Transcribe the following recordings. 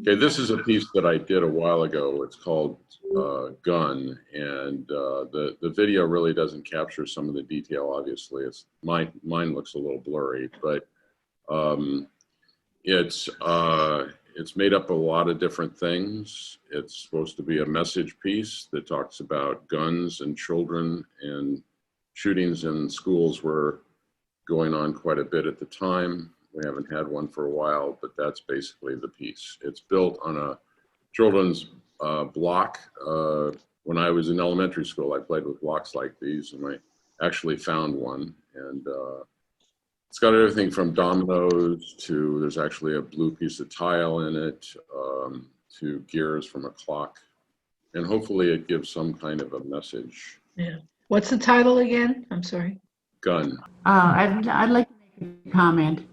Okay, this is a piece that I did a while ago. It's called Gun, and the video really doesn't capture some of the detail. Obviously, mine looks a little blurry, but it's made up of a lot of different things. It's supposed to be a message piece that talks about guns and children, and shootings in schools were going on quite a bit at the time. We haven't had one for a while, but that's basically the piece. It's built on a children's block. When I was in elementary school, I played with blocks like these, and I actually found one. And it's got everything from dominoes to, there's actually a blue piece of tile in it, to gears from a clock. And hopefully it gives some kind of a message. Yeah. What's the title again? I'm sorry. Gun. I'd like to make a comment.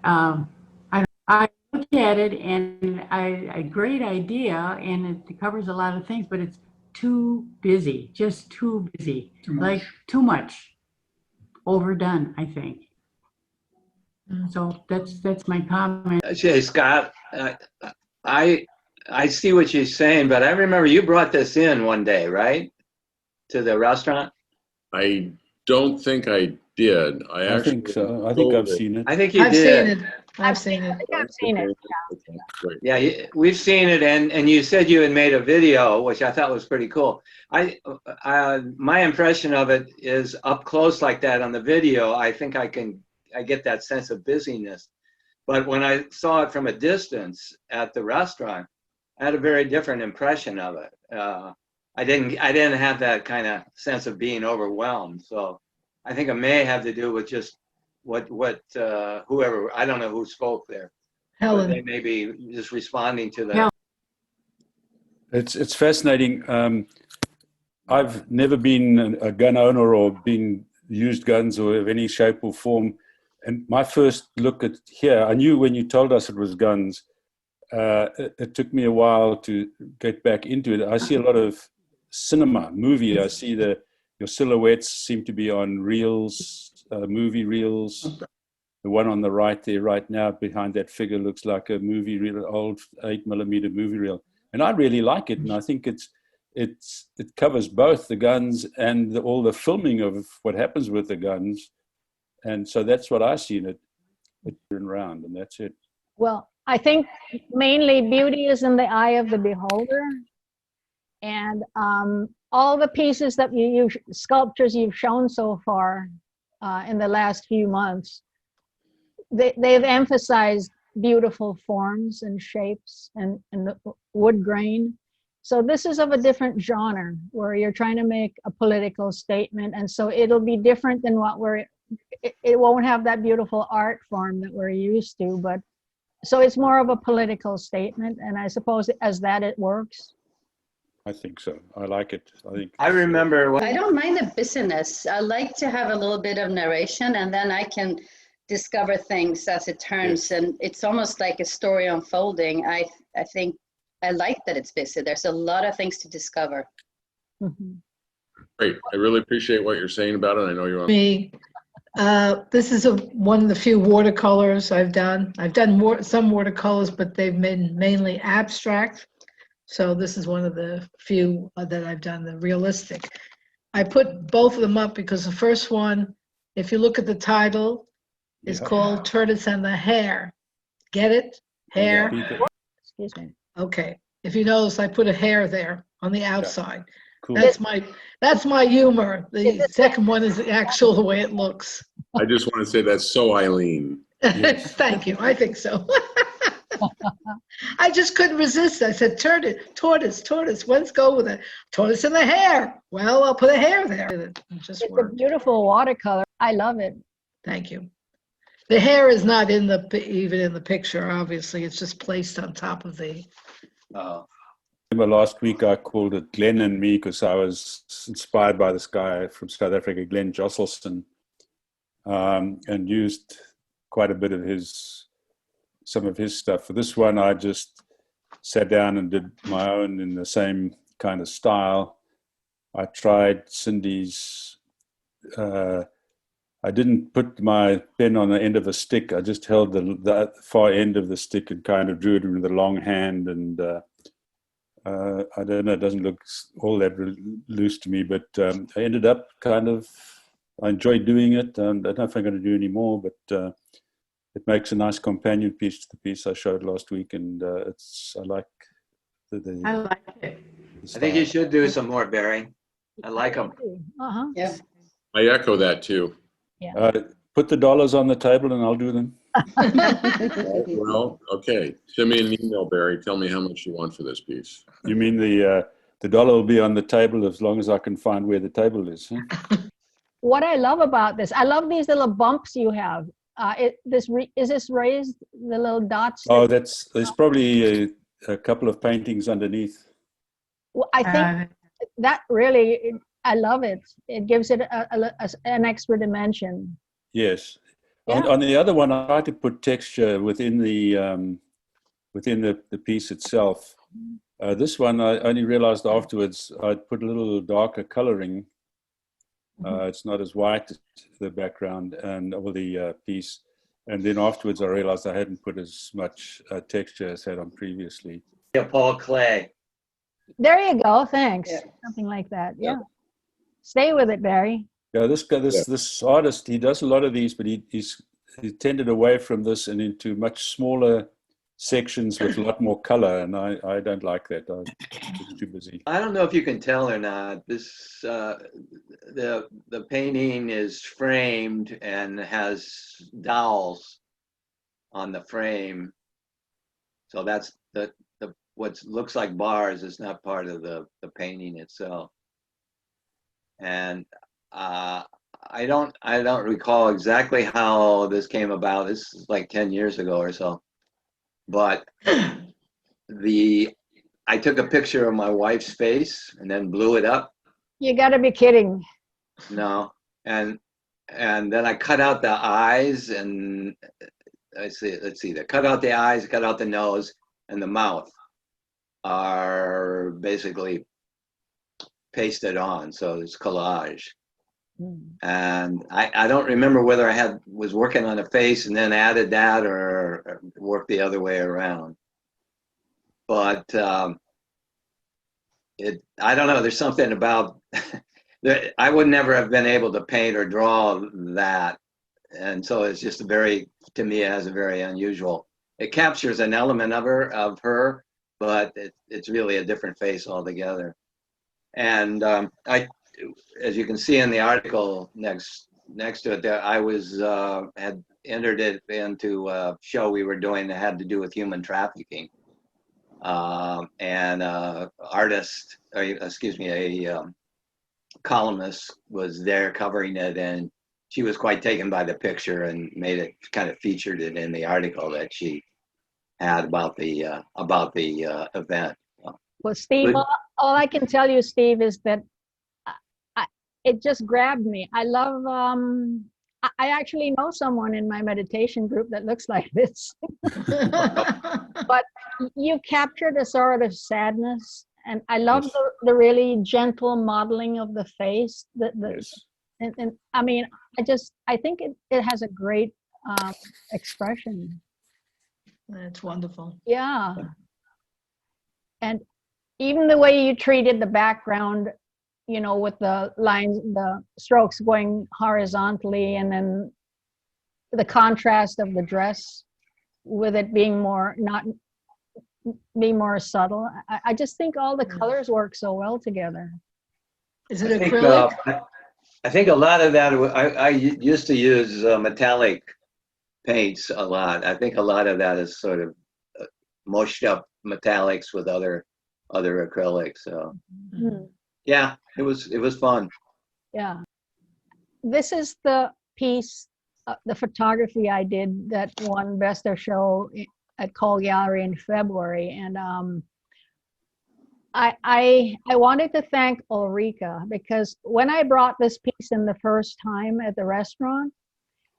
I looked at it, and a great idea, and it covers a lot of things, but it's too busy, just too busy, like too much, overdone, I think. So that's my comment. Okay, Scott, I see what you're saying, but I remember you brought this in one day, right, to the restaurant? I don't think I did. I think so. I think I've seen it. I think you I've did. seen it. I've seen it. I've seen it. Okay, great. Yeah, we've seen it, and you said you had made a video, which I thought was pretty cool. My impression of it is up close like that on the video. I think I get that sense of busyness, but when I saw it from a distance at the restaurant, I had a very different impression of it. I didn't have that kind of sense of being overwhelmed. So I think it may have to do with just what whoever, I don't know who spoke there. Helen. They may be just responding to that. It's fascinating. I've never been a gun owner or been used guns or of any shape or form. And my first look at here, I knew when you told us it was guns, it took me a while to get back into it. I see a lot of cinema, movie. I see your silhouettes seem to be on reels, movie reels. The one on the right there, right now, behind that figure looks like a movie reel, old 8mm movie reel. And I really like it, and I think it covers both the guns and all the filming of what happens with the guns. And so that's what I see in it, around, and that's it. Well, I think mainly beauty is in the eye of the beholder. And all the pieces that sculptures you've shown so far in the last few months, they've emphasized beautiful forms and shapes and wood grain. So this is of a different genre where you're trying to make a political statement. And so it'll be different than it won't have that beautiful art form that we're used to, but so it's more of a political statement. And I suppose as that it works. I think so. I like it. I remember. I don't mind the busyness. I like to have a little bit of narration, and then I can discover things as it turns. Yes. And it's almost like a story unfolding. I think I like that it's busy. There's a lot of things to discover. Mm-hmm. Great. I really appreciate what you're saying about it. I know you're on. Me. This is one of the few watercolors I've done. I've done some watercolors, but they've been mainly abstract. So this is one of the few that I've done, the realistic. I put both of them up because the first one, if you look at the title, is called Tortoise and the Hare. Get it? Hare? Excuse me. Okay. If you notice, I put a hare there on the outside. Yeah. Cool. That's my humor. The second one is the actual the way it looks. I just want to say that's so Eileen. Yes. Thank you. I think so. I just couldn't resist. I said, tortoise. Let's go with it. Tortoise and the hare. Well, I'll put a hare there. It just It's worked. a beautiful watercolor. I love it. Thank you. The hare is not even in the picture. Obviously, it's just placed on top of the. Remember last week I called it Glenn and Me because I was inspired by this guy from South Africa, Glenn Josselson, and used quite a bit of some of his stuff. For this one, I just sat down and did my own in the same kind of style. I tried Cindy's I didn't put my pen on the end of a stick. I just held the far end of the stick and kind of drew it with a long hand. And I don't know, it doesn't look all that loose to me, but I ended up I enjoyed doing it. I don't know if I'm going to do any more, but it makes a nice companion piece to the piece I showed last week. And I like I like it. I think you should do some more, Barry. I like them. Uh-huh. Yeah. I echo that too. Put the dollars on the table and I'll do them. Well, okay. Send me an email, Barry. Tell me how much you want for this piece. You mean the dollar will be on the table as long as I can find where the table is? Huh? What I love about this, I love these little bumps you have. Is this raised, the little dots? Oh, there's probably a couple of paintings underneath. Well, I think that really, I love it. It gives it an extra dimension. Yes. Yeah. On the other one, I tried to put texture within the piece itself. This one, I only realized afterwards I'd put a little darker coloring. It's not as white as the background and all the piece. And then afterwards, I realized I hadn't put as much texture as had on previously. Yeah, Paul Clay. There you go. Thanks. Yeah. Something like that. Yeah. Stay with it, Barry. Yeah, this guy, this artist, he does a lot of these, but he tended away from this and into much smaller sections with a lot more color, and I don't like that. It's too busy. I don't know if you can tell or not. This the painting is framed and has dowels on the frame, so that's the what looks like bars is not part of the painting itself. And I don't recall exactly how this came about. This is like 10 years ago or so. But I took a picture of my wife's face and then blew it up. You got to be kidding. No, and then I cut out the eyes and let's see, cut out the eyes, cut out the nose, and the mouth are basically pasted on. So it's collage. And I don't remember whether I was working on a face and then added that or worked the other way around. But I don't know. There's something about I would never have been able to paint or draw that, and so it's just to me, it has a very unusual. It captures an element of her, but it's really a different face altogether. And as you can see in the article next to it there, I had entered it into a show we were doing that had to do with human trafficking. And a columnist was there covering it, and she was quite taken by the picture and made it kind of featured it in the article that she had about the event. Well, Steve, all I can tell you, Steve, is that it just grabbed me. I love, I actually know someone in my meditation group that looks like this. But you captured a sort of sadness, and I love Yes. the really gentle modeling of the face. Yes. And I mean, I think it has a great expression. That's wonderful. Yeah. And even the way you treated the background, you know, with the lines, the strokes going horizontally, and then the contrast of the dress with it being more subtle. I just think all the colors work so well together. Is it acrylic? I think a lot of that, I used to use metallic paints a lot. I think a lot of that is sort of mushed up metallics with other acrylics. So yeah, it was fun. Yeah. This is the piece, the photography I did that won Best of Show at Cole Gallery in February. And I wanted to thank Ulrika, because when I brought this piece in the first time at the restaurant,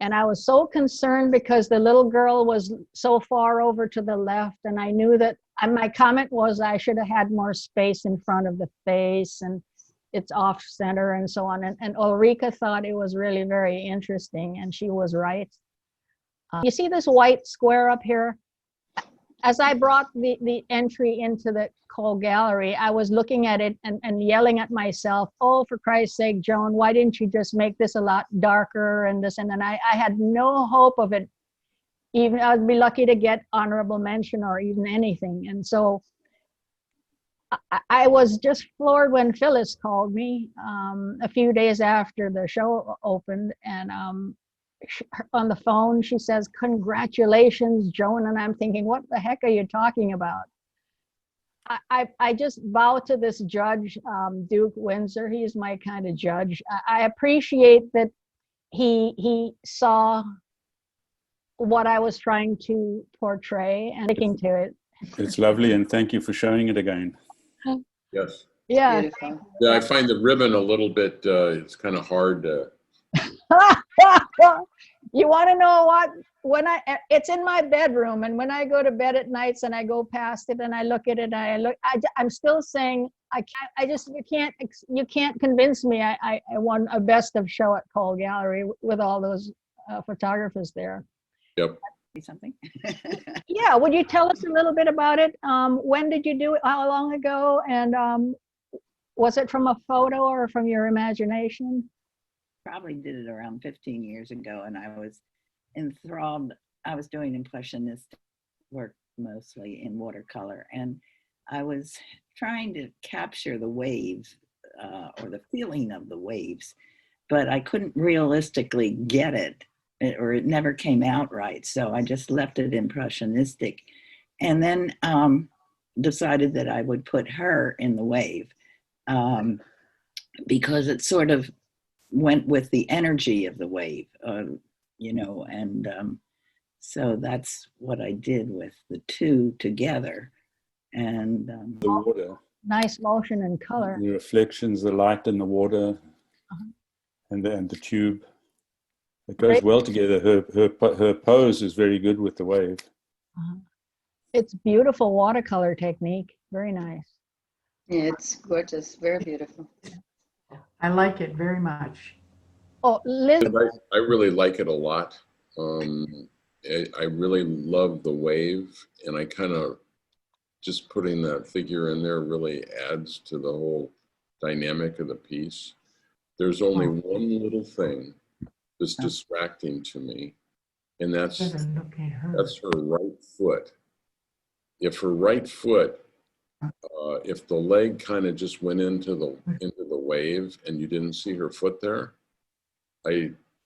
and I was so concerned because the little girl was so far over to the left, and I knew that, and my comment was I should have had more space in front of the face. And it's off center and so on. And Ulrika thought it was really very interesting, and she was right. You see this white square up here? As I brought the entry into the Cole Gallery, I was looking at it and yelling at myself, oh, for Christ's sake, Joan, why didn't you just make this a lot darker and this? And then I had no hope of it. Even I'd be lucky to get honorable mention or even anything. And so I was just floored when Phyllis called me a few days after the show opened, and on the phone, she says, congratulations, Joan. And I'm thinking, what the heck are you talking about? I just bow to this judge, Duke Windsor. He's my kind of judge. I appreciate that he saw what I was trying to portray and sticking to it. It's lovely, and thank you for showing it again. Yes. Yeah. Beautiful. Yeah, I find the ribbon a little bit, it's kind of hard to. You want to know what? When it's in my bedroom, and when I go to bed at nights and I go past it and I look at it, I'm still saying you can't convince me. I won a best of show at Cole Gallery with all those photographers there. Yep. Something. Yeah, would you tell us a little bit about it? When did you do it? How long ago? And was it from a photo or from your imagination? Probably did it around 15 years ago, and I was enthralled. I was doing impressionist work mostly in watercolor, and I was trying to capture the waves or the feeling of the waves, but I couldn't realistically get it, or it never came out right. So I just left it impressionistic, and then decided that I would put her in the wave because it sort of went with the energy of the wave, you know, and so that's what I did with the two together. And The water, Nice motion and color. the reflections, the light in the water, and the tube. It goes well together. Her pose is very good with the wave. It's beautiful watercolor technique. Very nice. Yeah, it's gorgeous. Very beautiful. I like it very much. Oh, Liz, I really like it a lot. I really love the wave, and I kind of just putting that figure in there really adds to the whole dynamic of the piece. There's only one little thing that's distracting to me, and that's Look at her. her right foot. If her right foot, if the leg kind of just went into the wave and you didn't see her foot there,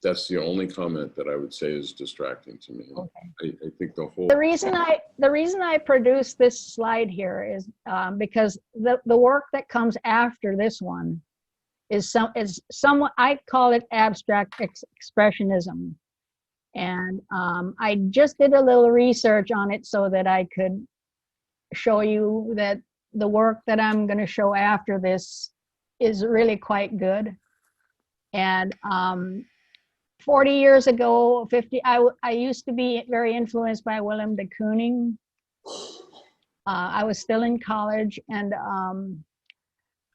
that's the only comment that I would say is distracting to me. Okay. I think the whole the reason I produced this slide here is because the work that comes after this one is somewhat, I call it abstract expressionism, and I just did a little research on it so that I could show you that the work that I'm going to show after this is really quite good. And 40 years ago, 50, I used to be very influenced by Willem de Kooning. I was still in college, and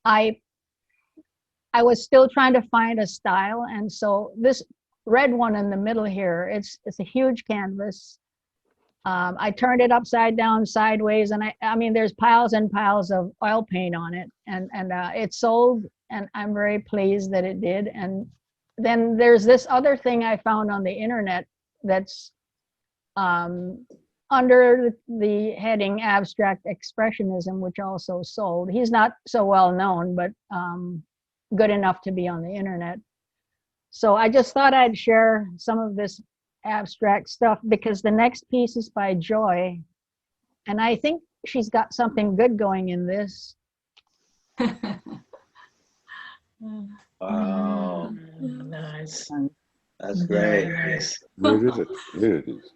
I was still trying to find a style. And so this red one in the middle here, it's a huge canvas. I turned it upside down, sideways, and I mean, there's piles and piles of oil paint on it, and it sold, and I'm very pleased that it did. And then there's this other thing I found on the internet that's under the heading abstract expressionism, which also sold. He's not so well known, but good enough to be on the internet. So I just thought I'd share some of this abstract stuff, because the next piece is by Joy, and I think she's got something good going in this. Wow, Nice. that's great. Nice. Where is it? There it is.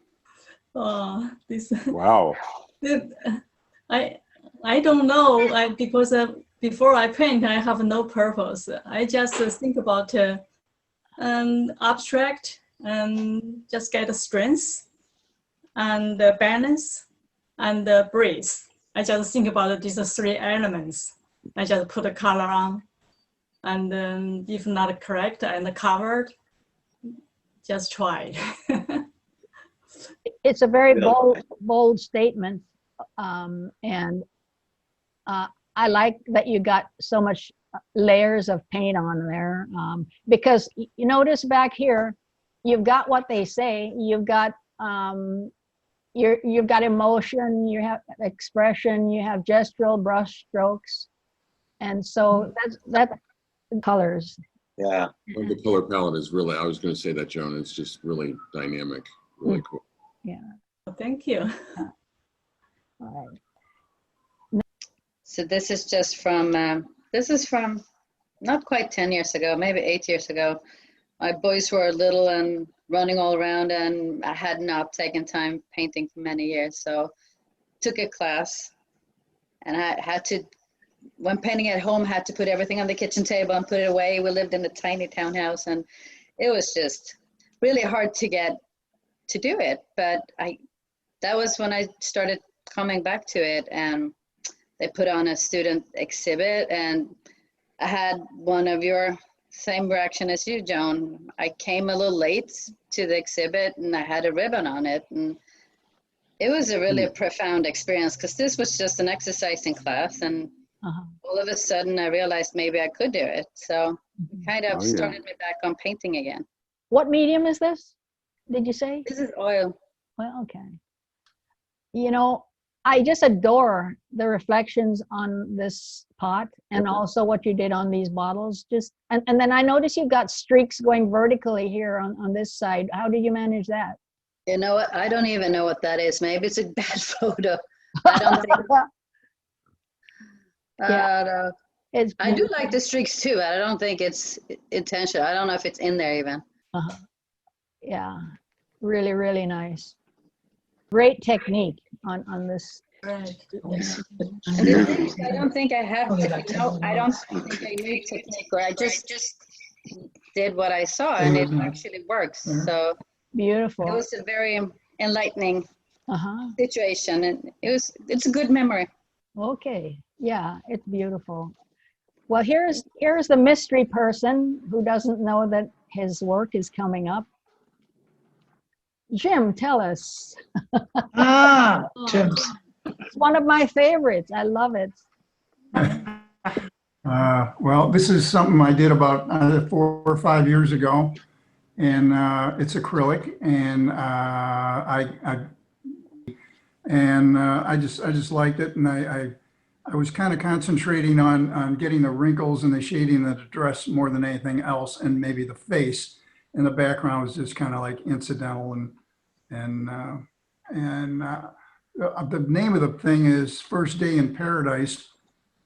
This Wow. I don't know, because before I paint, I have no purpose. I just think about abstract and just get the strength and the balance and the breeze. I just think about these three elements. I just put the color on. and then if not correct and covered, just try. It's a very Yeah. bold statement. And I like that you got so much layers of paint on there, because you notice back here, you've got what they say, you've got you've got emotion, you have expression, you have gestural brush strokes, and so that's colors. Yeah. Well, the color palette is really, I was going to say that, Joan, it's just really dynamic, really cool. Yeah. Thank you. All right. So this is just from, not quite 10 years ago, maybe 8 years ago. My boys were little and running all around, and I had not taken time painting for many years. So took a class, and I had to, when painting at home, had to put everything on the kitchen table and put it away. We lived in a tiny townhouse, and it was just really hard to get to do it. But that was when I started coming back to it, and they put on a student exhibit, and I had one of your same reaction as you, Joan. I came a little late to the exhibit, and I had a ribbon on it, and it was a really profound experience, because this was just an exercising class, and all of a sudden I realized maybe I could do it. So it kind of started me back on painting again. What medium is this, did you say? This is oil. Well, okay. You know, I just adore the reflections on this pot, and also what you did on these bottles. Just and then I noticed you've got streaks going vertically here on this side. How did you manage that? You know what? I don't even know what that is. Maybe it's a bad photo. I don't think. It's I do like the streaks too. I don't think it's intentional. I don't know if it's in there even. Yeah, really, really nice. Great technique on this. Right. And the thing is, I don't think I have. I don't think I need technique, or I just did what I saw, and it actually works. So Beautiful. it was a very enlightening situation, and it's a good memory. Okay, yeah, it's beautiful. Well, here's the mystery person who doesn't know that his work is coming up. Jim, tell us. Jim. It's one of my favorites. I love it. Well, this is something I did about 4 or 5 years ago, and it's acrylic, and I just liked it, and I was kind of concentrating on getting the wrinkles and the shading of the dress more than anything else, and maybe the face, and the background was just kind of like incidental, and the name of the thing is First Day in Paradise.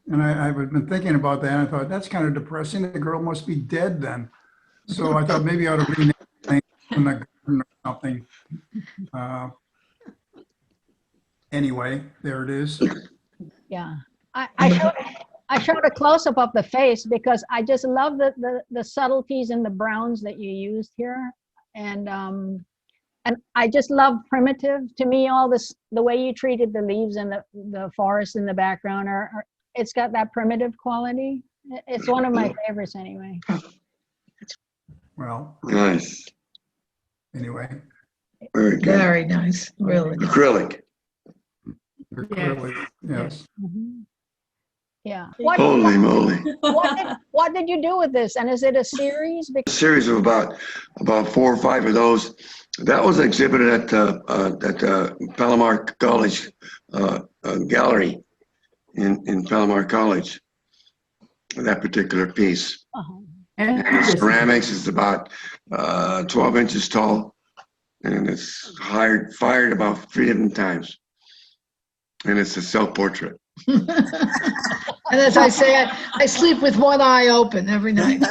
And I've been thinking about that. And I thought, that's kind of depressing. The girl must be dead then. So I thought maybe I ought to rename the thing in the garden or something. Anyway, there it is. Yeah, I showed a close-up of the face because I just love the subtleties and the browns that you used here. And I just love primitive. To me, all this, the way you treated the leaves and the forest in the background it's got that primitive quality. It's one of my favorites anyway. Well, Nice. anyway. Very good. Very nice, really. Acrylic. Acrylic, yes. Yeah. Holy moly. What did you do with this? And is it a series? A series of about 4 or 5 of those. That was exhibited at Palomar College gallery in Palomar College. That particular piece. And the ceramics is about 12 inches tall, and it's fired about 3 different times. And it's a self-portrait. And as I say, I sleep with one eye open every night.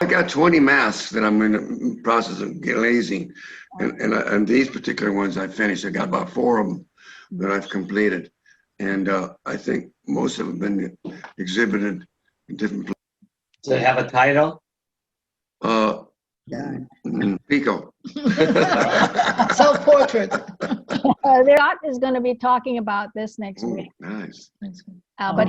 I got 20 masks that I'm in the process of glazing, and these particular ones I finished. I got about 4 of them that I've completed, and I think most of them have been exhibited in different places. Does it have a title? Pico. Self-portrait. Scott is going to be talking about this next week. Nice. But